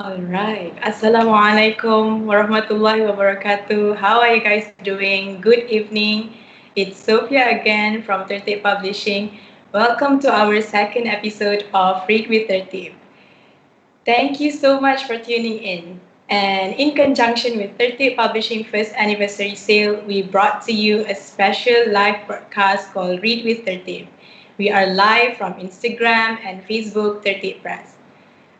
All right. Assalamualaikum warahmatullahi wabarakatuh. How are you guys doing? Good evening. It's Sophia again from Tertib Publishing. Welcome to our second episode of Read With Tertib. Thank you so much for tuning in. And in conjunction with 30 Publishing first anniversary sale, we brought to you a special live broadcast called Read with 30. We are live from Instagram and Facebook 30 Press.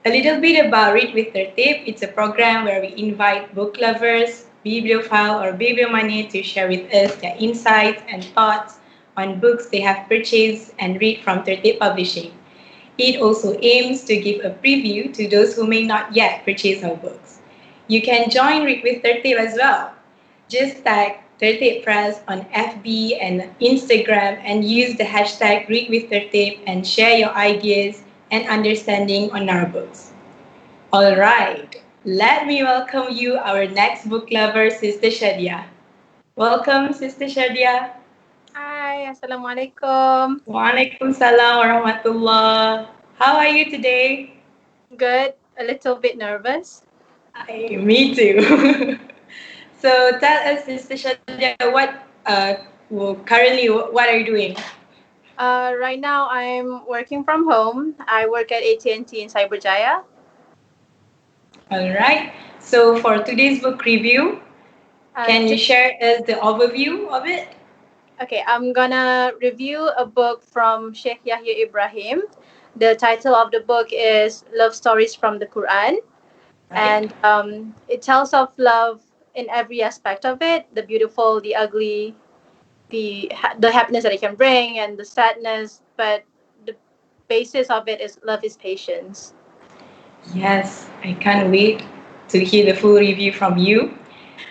A little bit about Read with Tertib. It's a program where we invite book lovers, bibliophile or bibliomania to share with us their insights and thoughts on books they have purchased and read from Tertib Publishing. It also aims to give a preview to those who may not yet purchase our books. You can join Read with Tertib as well. Just tag Tertib Press on FB and Instagram and use the hashtag Read with Tertib and share your ideas and understanding on our books. All right, let me welcome you, our next book lover, Sister Shadia. Welcome, Sister Shadia. Hi, Assalamualaikum. Waalaikumsalam warahmatullah. How are you today? Good. A little bit nervous. Me too. So tell us, Sister Shadia, what are you doing? Right now, I'm working from home. I work at AT&T in Cyberjaya. All right. So for today's book review, Uh, can you to, share us the overview of it? okay, I'm gonna review a book from Sheikh Yahya Ibrahim. The title of the book is Love Stories from the Quran. Right. And it tells of love in every aspect of it, the beautiful, the ugly, the happiness that it can bring, and the sadness. But the basis of it is love is patience. Yes, I can't wait to hear the full review from you.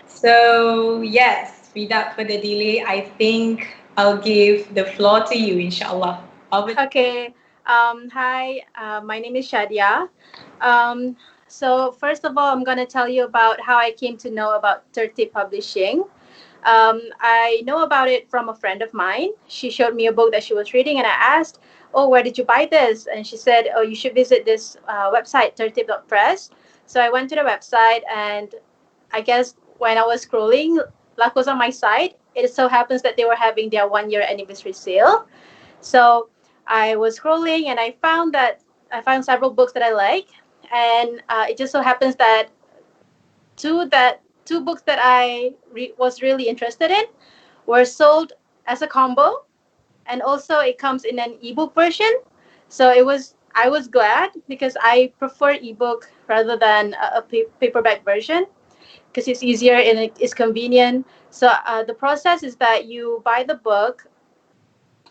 So yes, without further delay, I think I'll give the floor to you, inshallah. Over. Okay. Hi, my name is Shadia. Um, so first of all, I'm gonna tell you about how I came to know about 30 Publishing. I know about it from a friend of mine. She showed me a book that she was reading, and I asked, "Oh, where did you buy this?" And she said, "Oh, you should visit this website, 30.press." So I went to the website, and I guess when I was scrolling, luck was on my side. It so happens that they were having their 1 year anniversary sale. So I was scrolling and I found several books that I like, and it just so happens that two books that was really interested in were sold as a combo, and also it comes in an ebook version. So I was glad because I prefer ebook rather than a paperback version because it's easier and it's convenient. So the process is that you buy the book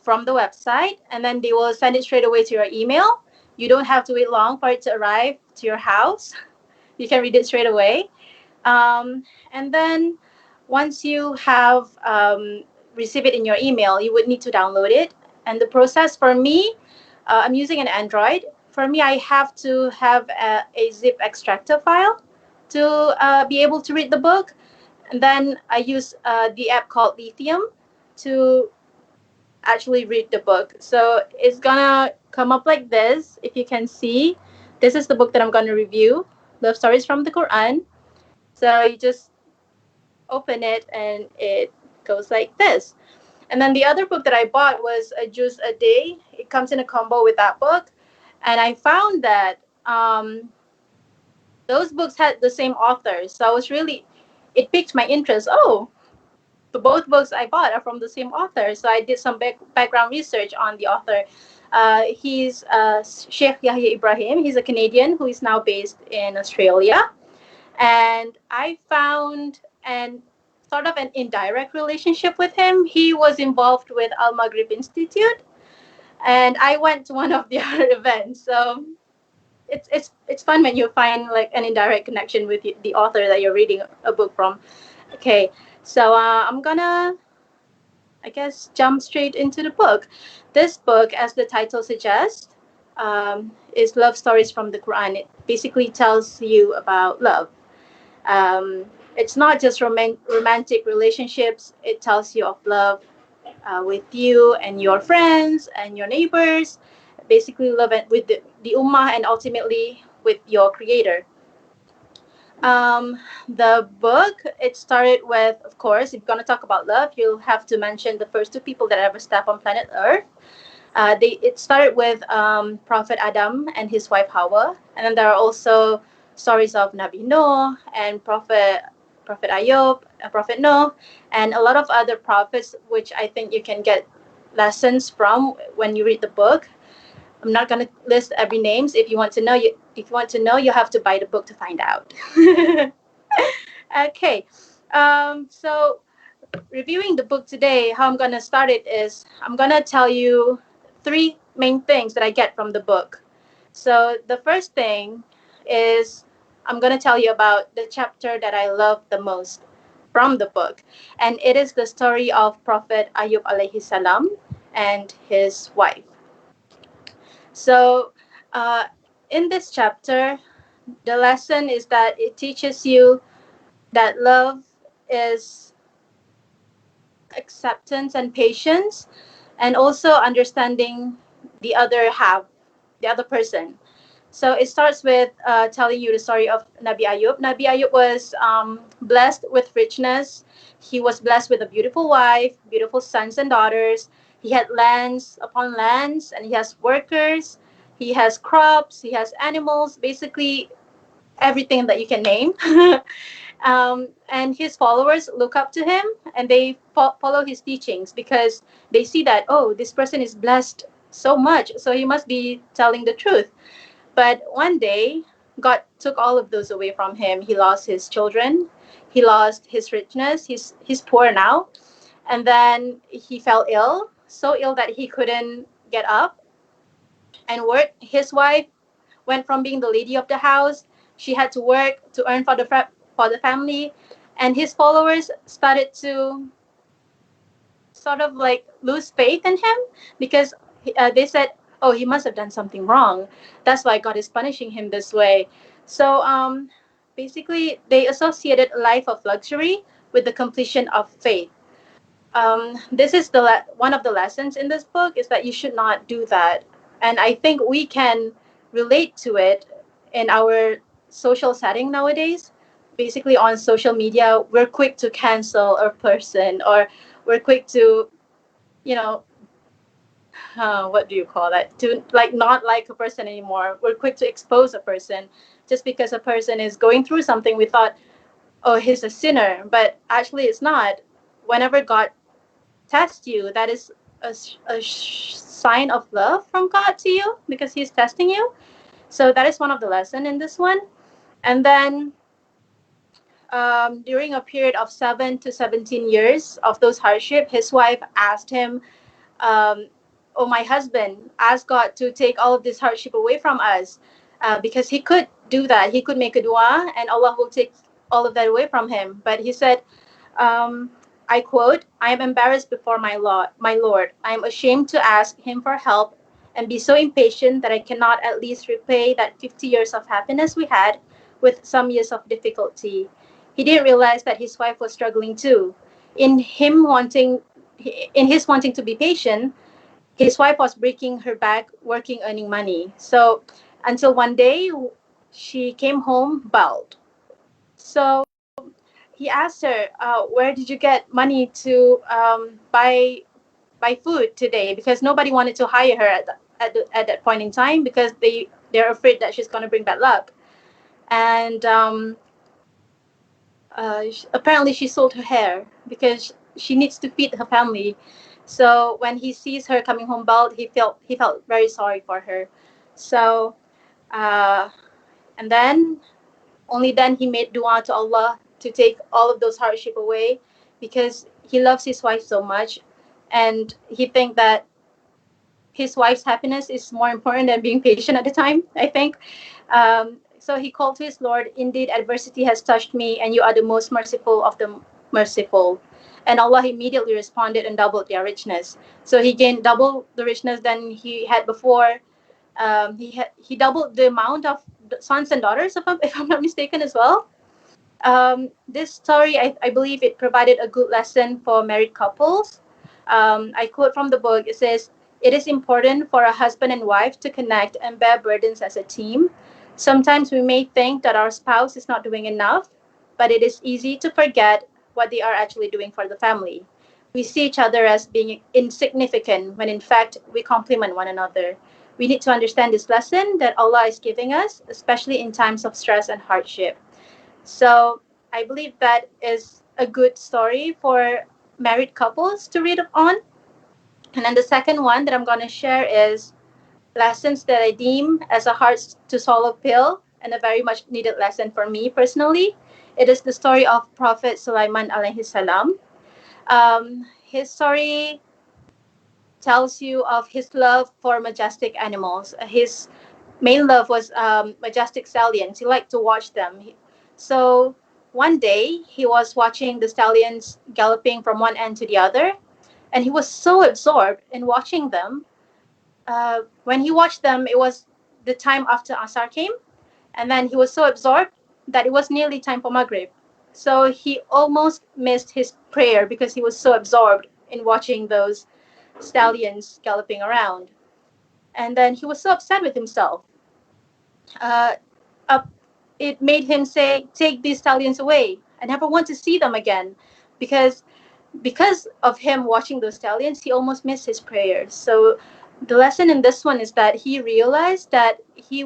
from the website, and then they will send it straight away to your email. You don't have to wait long for it to arrive to your house. You can read it straight away. And then once you have received it in your email, you would need to download it. And the process for me, I'm using an Android. For me, I have to have a zip extractor file to be able to read the book. And then I use the app called Lithium to actually read the book. So it's gonna come up like this. If you can see, this is the book that I'm gonna review, Love Stories from the Quran. So you just open it and it goes like this. And then the other book that I bought was A Juice a Day. It comes in a combo with that book. And I found that those books had the same author. So it piqued my interest. Oh, the both books I bought are from the same author. So I did some background research on the author. He's Sheikh Yahya Ibrahim. He's a Canadian who is now based in Australia. And I found an sort of an indirect relationship with him. He was involved with Al Maghrib Institute, and I went to one of their events. So it's fun when you find like an indirect connection with the author that you're reading a book from. Okay, so I'm gonna, I guess, jump straight into the book. This book, as the title suggests, is Love Stories from the Quran. It basically tells you about love. It's not just romantic relationships. It tells you of love with you and your friends and your neighbors. Basically, love with the ummah and ultimately with your creator. Um, the book, it started with, of course, if you're going to talk about love, you'll have to mention the first two people that ever stepped on planet Earth. It started with Prophet Adam and his wife Hawa, and then there are also stories of Nabi Noah and Prophet Ayub, Prophet Noah, and a lot of other prophets, which I think you can get lessons from when you read the book. I'm not gonna list every names. If you want to know, you have to buy the book to find out. Okay, so reviewing the book today, how I'm gonna start it is I'm gonna tell you three main things that I get from the book. So the first thing is I'm gonna tell you about the chapter that I love the most from the book, and it is the story of Prophet Ayub Alaihissalam and his wife. So, uh, in this chapter, the lesson is that it teaches you that love is acceptance and patience, and also understanding the other half, the other person. So it starts with telling you the story of Nabi Ayub. Nabi Ayub was blessed with richness. He was blessed with a beautiful wife, beautiful sons and daughters. He had lands upon lands, and he has workers. He has crops. He has animals. Basically, everything that you can name. And his followers look up to him, and they follow his teachings because they see that, oh, this person is blessed so much, so he must be telling the truth. But one day, God took all of those away from him. He lost his children, he lost his richness, he's poor now. And then he fell ill, so ill that he couldn't get up and work. His wife went from being the lady of the house. She had to work to earn for for the family, and his followers started to sort of like lose faith in him because they said, "Oh, he must have done something wrong. That's why God is punishing him this way." So basically, they associated a life of luxury with the completion of faith. This is one of the lessons in this book is that you should not do that, and I think we can relate to it in our social setting nowadays. Basically, on social media, we're quick to cancel a person, or we're quick to, you know, what do you call that? To like not like a person anymore. We're quick to expose a person just because a person is going through something. We thought, oh, he's a sinner, but actually, it's not. Whenever God test you, that is a sign of love from God to you because He's testing you. So that is one of the lesson in this one. And then during a period of 7 to 17 years of those hardship, his wife asked him, um, "Oh, my husband, ask God to take all of this hardship away from us, because he could do that. He could make a dua, and Allah will take all of that away from him." But he said, um, I quote, "I am embarrassed before my Lord. I am ashamed to ask him for help and be so impatient that I cannot at least repay that 50 years of happiness we had with some years of difficulty." He didn't realize that his wife was struggling too. In him wanting, in his wanting to be patient, his wife was breaking her back working, earning money. So until one day, she came home bald. So he asked her, "Where did you get money to buy food today?" Because nobody wanted to hire her at that point in time because they're afraid that she's going to bring bad luck. And apparently, she sold her hair because she needs to feed her family. So when he sees her coming home bald, he felt very sorry for her. So uh, and then only then he made dua to Allah to take all of those hardship away because he loves his wife so much, and he think that his wife's happiness is more important than being patient at the time, I think. So he called to his Lord, "Indeed, adversity has touched me, and you are the most merciful of the merciful." And Allah immediately responded and doubled their richness. So he gained double the richness than he had before. He doubled the amount of sons and daughters, if I'm not mistaken, as well. This story, I believe, it provided a good lesson for married couples. I quote from the book. It says, "It is important for a husband and wife to connect and bear burdens as a team. Sometimes we may think that our spouse is not doing enough, but it is easy to forget what they are actually doing for the family. We see each other as being insignificant when in fact we complement one another. We need to understand this lesson that Allah is giving us, especially in times of stress and hardship. So I believe that is a good story for married couples to read on. And then the second one that I'm going to share is lessons that I deem as a hard to swallow pill and a very much needed lesson for me personally. It is the story of Prophet Sulaiman Alaihissalam. His story tells you of his love for majestic animals. His main love was majestic stallions. He liked to watch them. So one day he was watching the stallions galloping from one end to the other, and he was so absorbed in watching them. When he watched them, it was the time after Asar came, and then he was so absorbed that it was nearly time for Maghrib. So he almost missed his prayer because he was so absorbed in watching those stallions galloping around. And then he was so upset with himself. Uh, up, it made him say, "Take these stallions away. I never want to see them again," because of him watching those stallions, he almost missed his prayers. So the lesson in this one is that he realized that he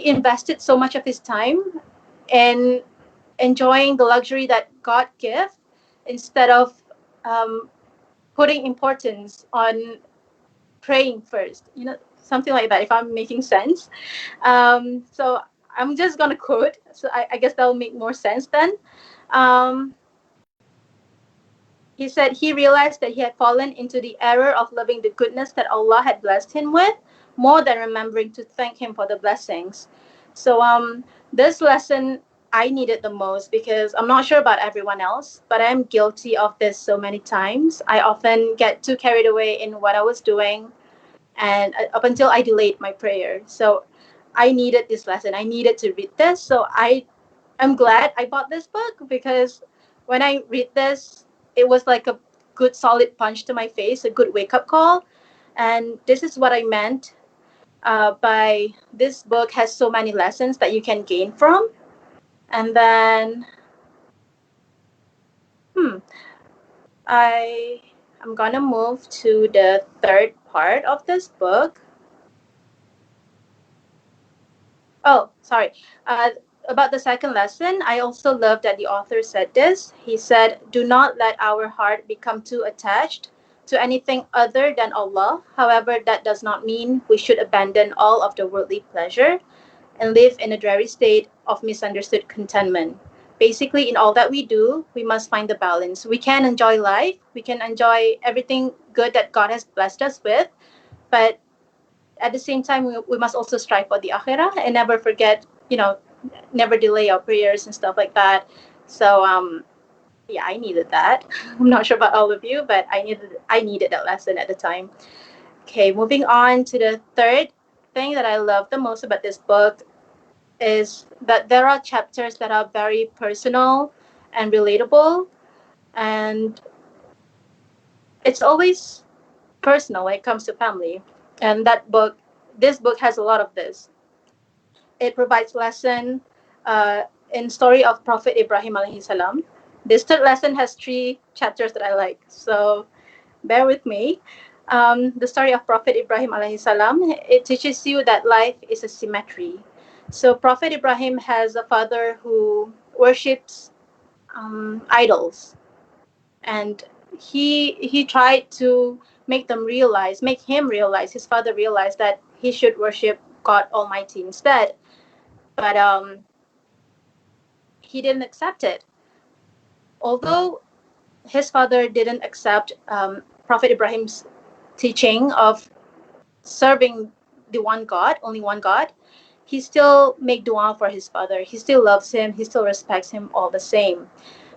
invested so much of his time in enjoying the luxury that God gave instead of um, putting importance on praying first. Something like that, if I'm making sense. So I'm just going to quote. So I guess that'll make more sense then. Um, He said he realized that he had fallen into the error of loving the goodness that Allah had blessed him with more than remembering to thank him for the blessings. So this lesson I needed the most because I'm not sure about everyone else, but I'm guilty of this so many times. I often get too carried away in what I was doing and up until I delayed my prayer. So I needed this lesson. I needed to read this. So I'm glad I bought this book because when I read this, it was like a good solid punch to my face, a good wake up call. And this is what I meant by this book has so many lessons that you can gain from. And then, hmm, I I'm gonna move to the third part of this book. Oh, sorry. About the second lesson, I also love that the author said this. He said, "Do not let our heart become too attached to anything other than Allah. However, that does not mean we should abandon all of the worldly pleasure and live in a dreary state of misunderstood contentment." Basically, in all that we do, we must find the balance. We can enjoy life, we can enjoy everything good that God has blessed us with, but at the same time, we must also strive for the akhirah and never forget, never delay our prayers and stuff like that. So, yeah, I needed that. I'm not sure about all of you, but I needed that lesson at the time. Okay, moving on to the third thing that I love the most about this book is that there are chapters that are very personal and relatable, and it's always personal when it comes to family. And this book has a lot of this. It provides lesson in story of Prophet Ibrahim Alaihissalam. This third lesson has 3 chapters that I like, so bear with me. The story of Prophet Ibrahim Alaihissalam, it teaches you that life is a symmetry. So Prophet Ibrahim has a father who worships idols, and he tried to make him realize, his father realize that he should worship God Almighty instead. But he didn't accept it. Although his father didn't accept Prophet Ibrahim's teaching of serving the one God, only one God, he still make dua for his father. He still loves him. He still respects him all the same.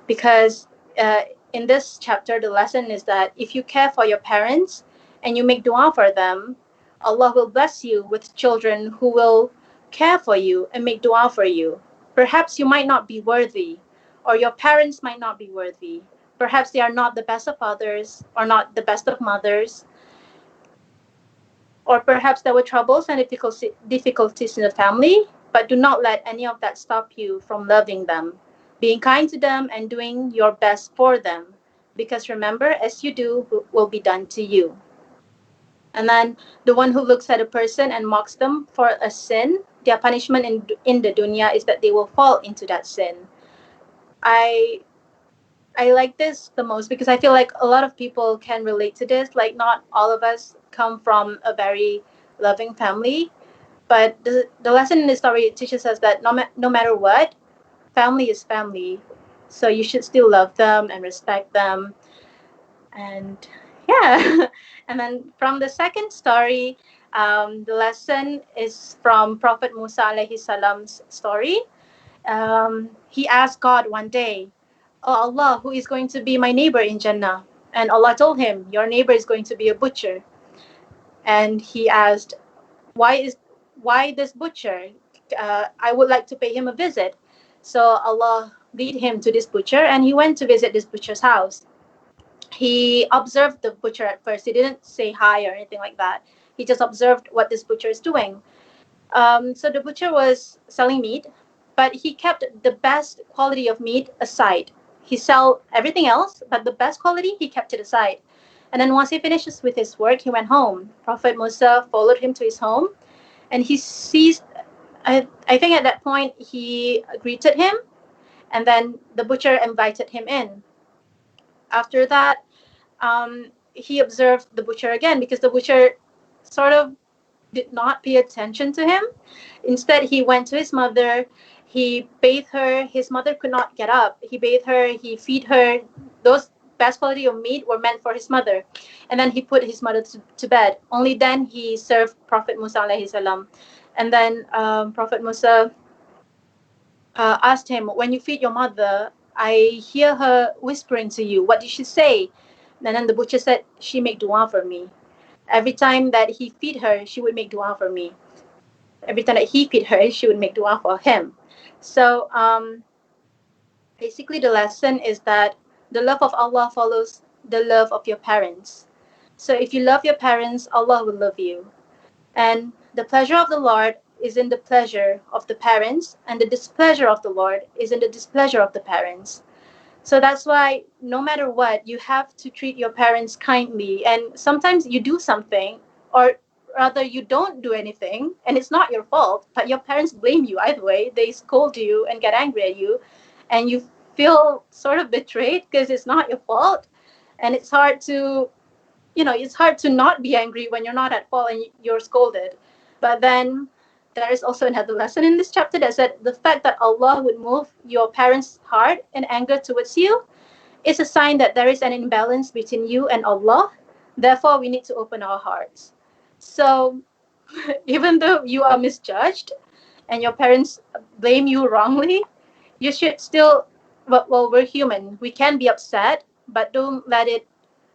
Because uh, in this chapter, the lesson is that if you care for your parents and you make dua for them, Allah will bless you with children who will care for you and make dua for you. Perhaps you might not be worthy, or your parents might not be worthy. Perhaps they are not the best of fathers or not the best of mothers. Or perhaps there were troubles and difficulties in the family, but do not let any of that stop you from loving them, being kind to them, and doing your best for them. Because remember, as you do, will be done to you. And then the one who looks at a person and mocks them for a sin, their punishment in the dunya is that they will fall into that sin. I I like this the most because I feel like a lot of people can relate to this. Like, not all of us come from a very loving family, but the lesson in the story teaches us that no matter what, family is family. So you should still love them and respect them. And yeah. And then from the second story, the lesson is from Prophet Musa alayhi salam's story. He asked God one day, "Oh Allah, who is going to be my neighbor in Jannah?" And Allah told him, "Your neighbor is going to be a butcher." And he asked, why this butcher? I would like to pay him a visit. So Allah lead him to this butcher, and he went to visit this butcher's house. He observed the butcher at first. He didn't say hi or anything like that. He just observed what this butcher is doing. So the butcher was selling meat, but he kept the best quality of meat aside. He sell everything else, but the best quality he kept it aside. And then once he finishes with his work, he went home. Prophet Musa followed him to his home, and he sees. I think at that point he greeted him, and then the butcher invited him in. After that, he observed the butcher again because the butcher sort of did not pay attention to him. Instead, he went to his mother. He bathed her. His mother could not get up. He bathed her. He feed her. Those best quality of meat were meant for his mother. And then he put his mother to bed. Only then he served Prophet Musa alayhi salam. And then Prophet Musa asked him, "When you feed your mother, I hear her whispering to you. What did she say?" And then the butcher said, "She make dua for me. Every time that he feed her, she would make dua for me. Every time that he feed her, she would make dua for him." So basically, the lesson is that the love of Allah follows the love of your parents. So if you love your parents, Allah will love you. And the pleasure of the Lord is in the pleasure of the parents, and the displeasure of the Lord is in the displeasure of the parents. So that's why no matter what, you have to treat your parents kindly. And sometimes you do something, or rather, you don't do anything, and it's not your fault, but your parents blame you either way. They scold you and get angry at you, and you feel sort of betrayed because it's not your fault. And it's hard to, it's hard to not be angry when you're not at fault and you're scolded. But then there is also another lesson in this chapter that said the fact that Allah would move your parents' heart and anger towards you is a sign that there is an imbalance between you and Allah. Therefore, we need to open our hearts. So, even though you are misjudged and your parents blame you wrongly, you should still, well, we're human. We can be upset, but don't let it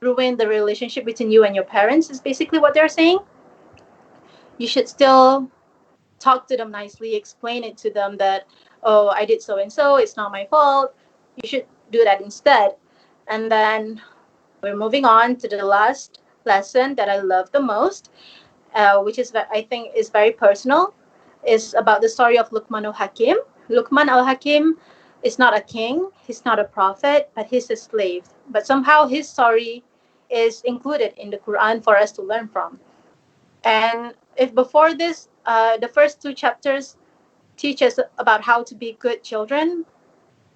ruin the relationship between you and your parents, is basically what they're saying. You should still talk to them nicely, explain it to them that, "Oh, I did so and so, it's not my fault." You should do that instead. And then we're moving on to the last lesson that I love the most, which is I think is very personal, is about the story of Luqman al-Hakim. Luqman al-Hakim is not a king, he's not a prophet, but he's a slave. But somehow his story is included in the Quran for us to learn from. And if before this, the first two chapters teach us about how to be good children,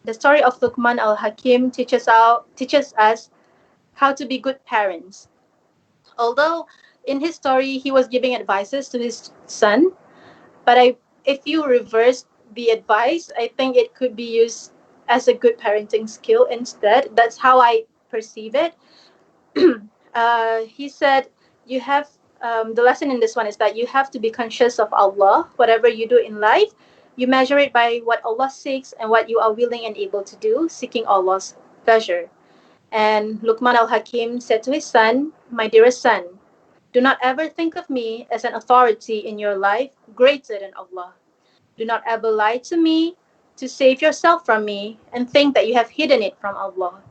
the story of Luqman al-Hakim teaches us how to be good parents. Although in his story he was giving advices to his son, but if you reverse the advice, I think it could be used as a good parenting skill instead. That's how I perceive it. He said, "You have the lesson in this one is that you have to be conscious of Allah. Whatever you do in life, you measure it by what Allah seeks and what you are willing and able to do, seeking Allah's pleasure." And Luqman al-Hakim said to his son, "My dearest son, do not ever think of me as an authority in your life greater than Allah. Do not ever lie to me to save yourself from me and think that you have hidden it from Allah.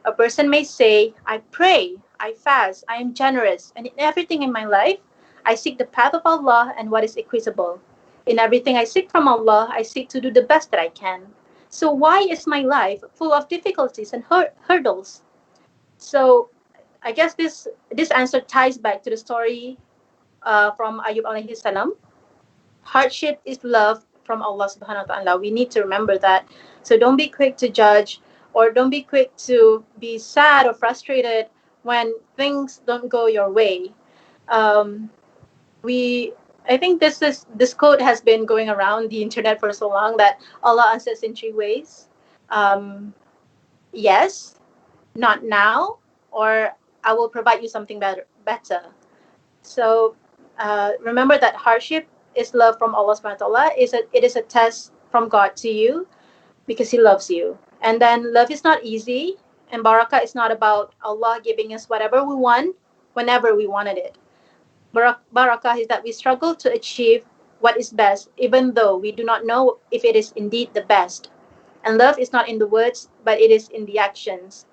A person may say, 'I pray, I fast, I am generous, and in everything in my life, I seek the path of Allah and what is equitable. In everything I seek from Allah, I seek to do the best that I can. So why is my life full of difficulties and hurdles? So I guess this answer ties back to the story from Ayub Alaihissalam. Hardship is love from Allah subhanahu wa ta'ala. We need to remember that. So don't be quick to judge, or don't be quick to be sad or frustrated when things don't go your way. Um, we I think this quote has been going around the internet for so long, that Allah answers in three ways. Um, yes, not now, or I will provide you something better. So remember that hardship is love from Allah subhanahu wa ta'ala. It is a test from God to you because He loves you. And then love is not easy, and barakah is not about Allah giving us whatever we want whenever we wanted it. Barakah is that we struggle to achieve what is best, even though we do not know if it is indeed the best. And love is not in the words, but it is in the actions.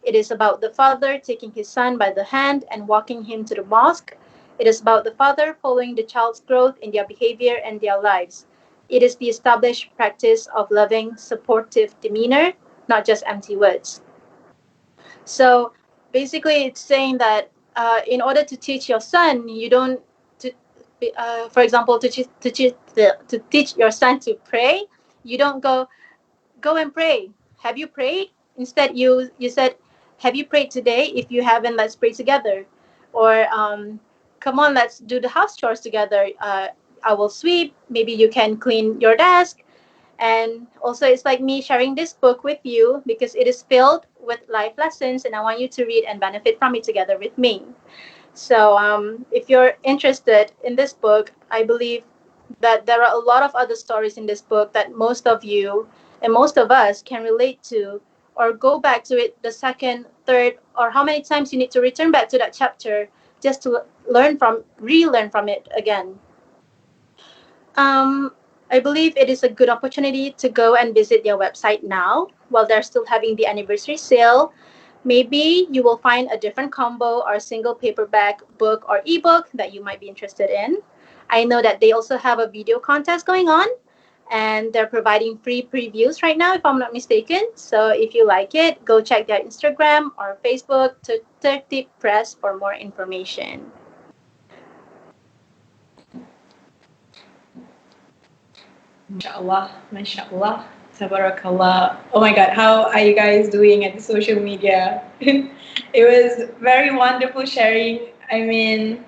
It is about the father taking his son by the hand and walking him to the mosque. It is about the father following the child's growth in their behavior and their lives. It is the established practice of loving, supportive demeanor, not just empty words. So basically, it's saying that in order to teach your son, you don't, to, for example, to teach your son to pray, you don't go and pray. Have you prayed? Instead, you said, have you prayed today? If you haven't, let's pray together. Or come on, let's do the house chores together. I will sweep. Maybe you can clean your desk. And also, it's like me sharing this book with you because it is filled with life lessons, and I want you to read and benefit from it together with me. So, if you're interested in this book, I believe that there are a lot of other stories in this book that most of you and most of us can relate to, or go back to it the second, third, or how many times you need to return back to that chapter just to relearn from it again. Um, I believe it is a good opportunity to go and visit their website now while they're still having the anniversary sale. Maybe you will find a different combo or single paperback book or ebook that you might be interested in. I know that they also have a video contest going on, and they're providing free previews right now, if I'm not mistaken. So if you like it, go check their Instagram or Facebook to Tertib Press for more information. MashaAllah, MashaAllah, Tabarakallah. Oh my God, how are you guys doing at the social media? It was very wonderful sharing. I mean,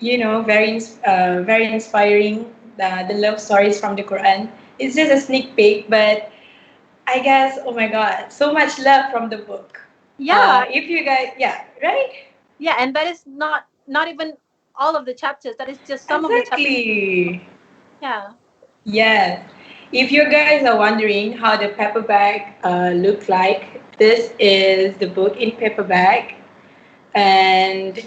very inspiring. The love stories from the Quran. It's just a sneak peek, but I guess, oh my God, so much love from the book. Yeah, If you guys, yeah, right? yeah, and that is not even all of the chapters. That is just some of the chapters. Exactly. Yeah. Yes. If you guys are wondering how the paperback looks like, this is the book in paperback. And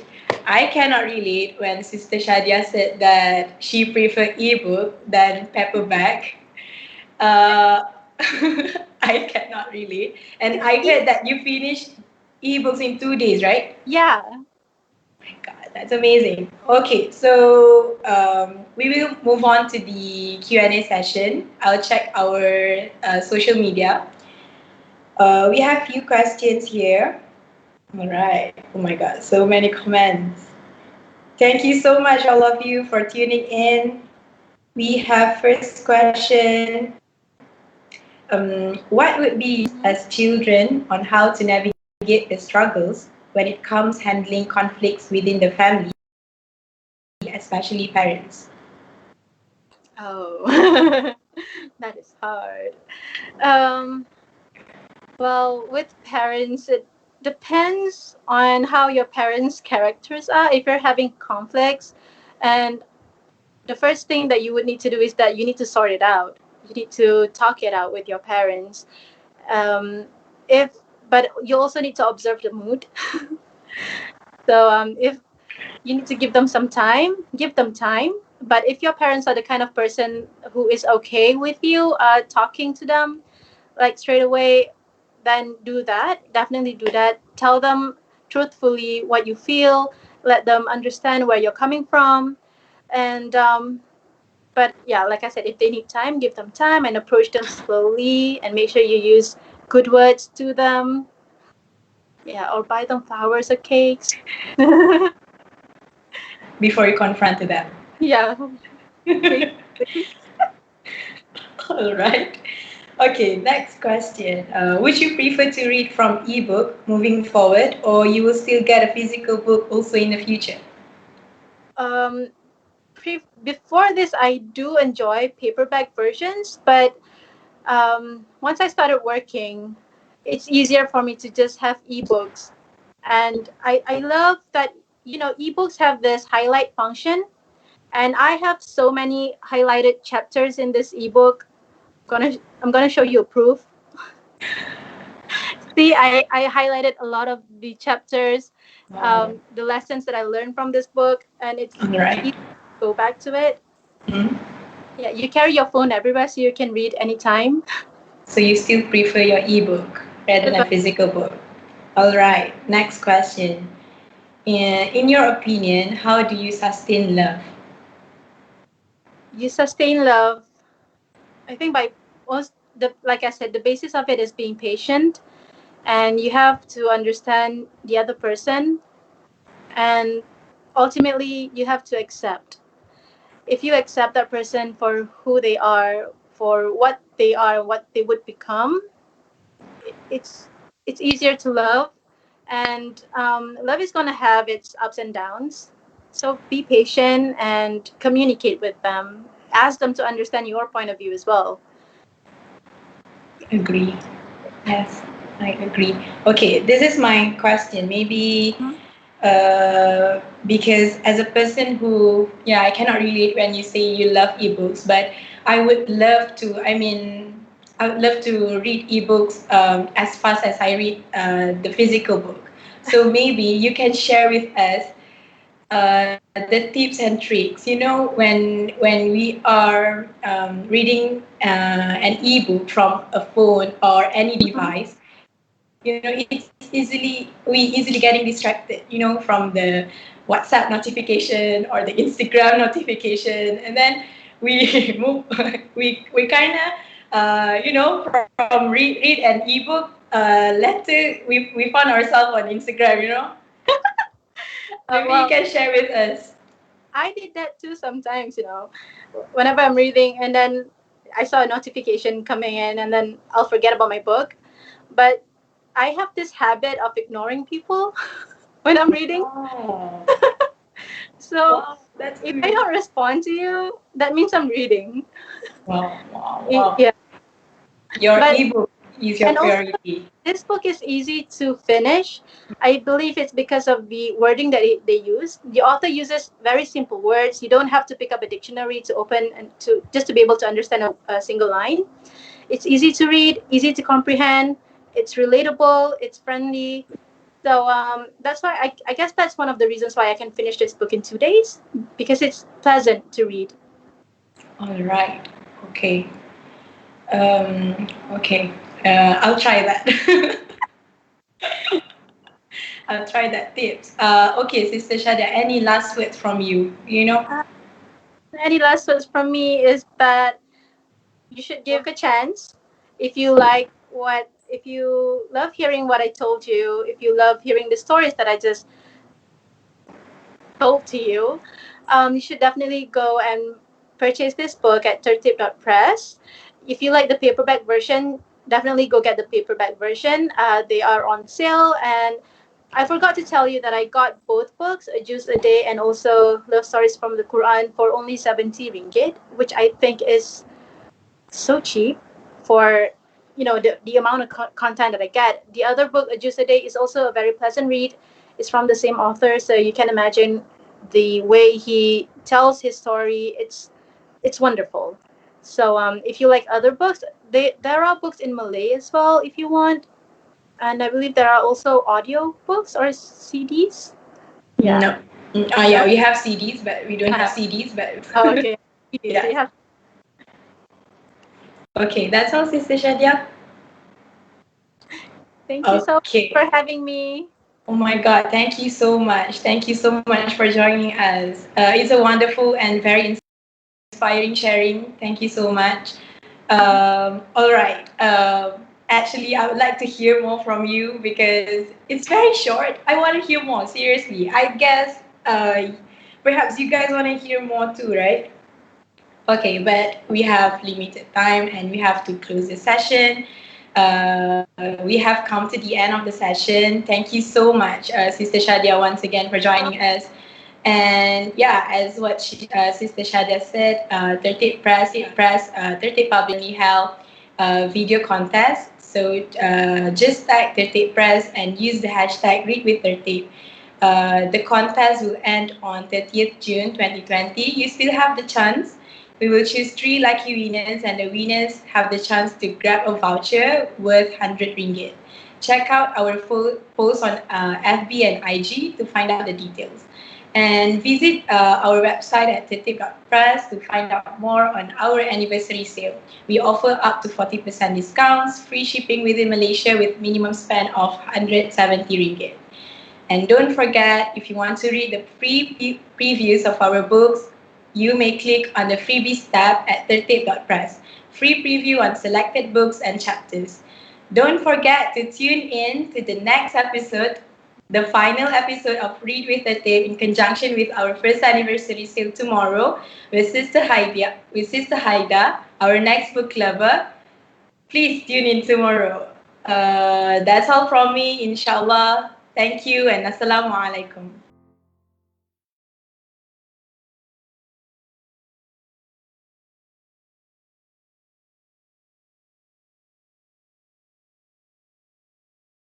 I cannot relate when Sister Shadia said that she prefer ebook than paperback. Uh, I cannot relate. And I heard that you finished ebooks in 2 days, right? Yeah. My God, that's amazing. Okay, so we will move on to the Q&A session. I'll check our social media. We have few questions here. All right. Oh my God, so many comments. Thank you so much, all of you, for tuning in. We have first question. What would be as children on how to navigate the struggles when it comes handling conflicts within the family, especially parents? Oh, that is hard. Um, well, with parents, it depends on how your parents' characters are. If you're having conflicts, and the first thing that you would need to do is that you need to sort it out. You need to talk it out with your parents. Um, if but you also need to observe the mood. So if you need to give them some time, give them time. But if your parents are the kind of person who is okay with you talking to them like straight away, then do that. Definitely do that. Tell them truthfully what you feel, let them understand where you're coming from. And but yeah, like I said, if they need time, give them time and approach them slowly, and make sure you use good words to them. Yeah, or buy them flowers or cakes. Before you confront them. Yeah, basically. All right. Okay, next question. Would you prefer to read from ebook moving forward, or you will still get a physical book also in the future? um Before this, I do enjoy paperback versions, but once I started working, it's easier for me to just have ebooks. And I love that, ebooks have this highlight function. And I have so many highlighted chapters in this ebook. I'm gonna show you a proof. See, I highlighted a lot of the chapters, Wow. the lessons that I learned from this book, and All it's right. easy to go back to it. Mhm. Yeah, you carry your phone everywhere so you can read anytime. So you still prefer your ebook rather than a physical book? All right. Next question. In your opinion, how do you sustain love? You sustain love, I think, by most the like I said, the basis of it is being patient, and you have to understand the other person, and ultimately you have to accept. If you accept that person for who they are, for what they are, what they would become, it's easier to love. And love is going to have its ups and downs, so be patient and communicate with them. Ask them to understand your point of view as well. Agree. Yes, I agree. Okay, this is my question. Maybe Mhm. because as a person who, yeah, I cannot relate when you say you love ebooks, but I would love to. I mean, I would love to read ebooks as fast as I read the physical book. So maybe you can share with us the tips and tricks. When we are reading an ebook from a phone or any Mhm. device, we easily getting distracted, from the WhatsApp notification or the Instagram notification, and then we move, we kind of, from read an ebook, later we found ourselves on Instagram. Maybe you Well, can share with us. I did that too sometimes, whenever I'm reading and then I saw a notification coming in, and then I'll forget about my book. But I have this habit of ignoring people when I'm reading. Oh, So wow, that's if I good. don't respond to you, that means I'm reading. Wow, wow, wow. Yeah. Your But ebook is your and also, priority. this book is easy to finish. I believe it's because of the wording that they use. The author uses very simple words. You don't have to pick up a dictionary to open and to just to be able to understand a single line. It's easy to read, easy to comprehend. It's relatable. It's friendly. So that's why I guess that's one of the reasons why I can finish this book in 2 days, because it's pleasant to read. All right. Okay. Okay. I'll try that. I'll try that tips. Okay, Sister Shadia, any last words from you? Uh, any last words from me is that you should give a chance. If you love hearing what I told you, if you love hearing the stories that I just told to you, you should definitely go and purchase this book at Press. If you like the paperback version, definitely go get the paperback version. They are on sale. And I forgot to tell you that I got both books, A Juice a Day and also Love Stories from the Quran, for only 70 ringgit, which I think is so cheap for the amount of content that I get. The other book, A Juice a Day, is also a very pleasant read. It's from the same author, so you can imagine the way he tells his story. It's wonderful. So if you like other books, there are books in Malay as well if you want, and I believe there are also audio books or CDs. Yeah. No. Yeah, No. we have CDs, but we don't have Uh, CDs, but oh, okay. So yeah. you have. Okay, that's all, Sister Shadia. Thank you so much Okay. for having me. Oh my God, thank you so much. Thank you so much for joining us. It's a wonderful and very inspiring sharing. Thank you so much. All right. Actually, I would like to hear more from you because it's very short. I want to hear more, seriously. I guess perhaps you guys want to hear more too, right? Okay, but we have limited time and we have to close the session. We have come to the end of the session. Thank you so much, Sister Shadia, once again for joining us. And yeah, as what Sister Shadia said, 30 publicly held video contest. So just tag 30 Press and use the hashtag Read With Tertib. The contest will end on 30th June 2020. You still have the chance. We will choose three lucky winners, and the winners have the chance to grab a voucher worth 100 ringgit. Check out our full post on FB and IG to find out the details. And visit our website at titik.press to find out more on our anniversary sale. We offer up to 40% discounts, free shipping within Malaysia with minimum spend of 170 ringgit. And don't forget, if you want to read the free previews of our books, you may click on the freebies tab at tertib.press. Free preview on selected books and chapters. Don't forget to tune in to the next episode, the final episode of Read with Tertib in conjunction with our first anniversary sale tomorrow with Sister Haida, our next book lover. Please tune in tomorrow. That's all from me, inshallah. Thank you and assalamu alaikum.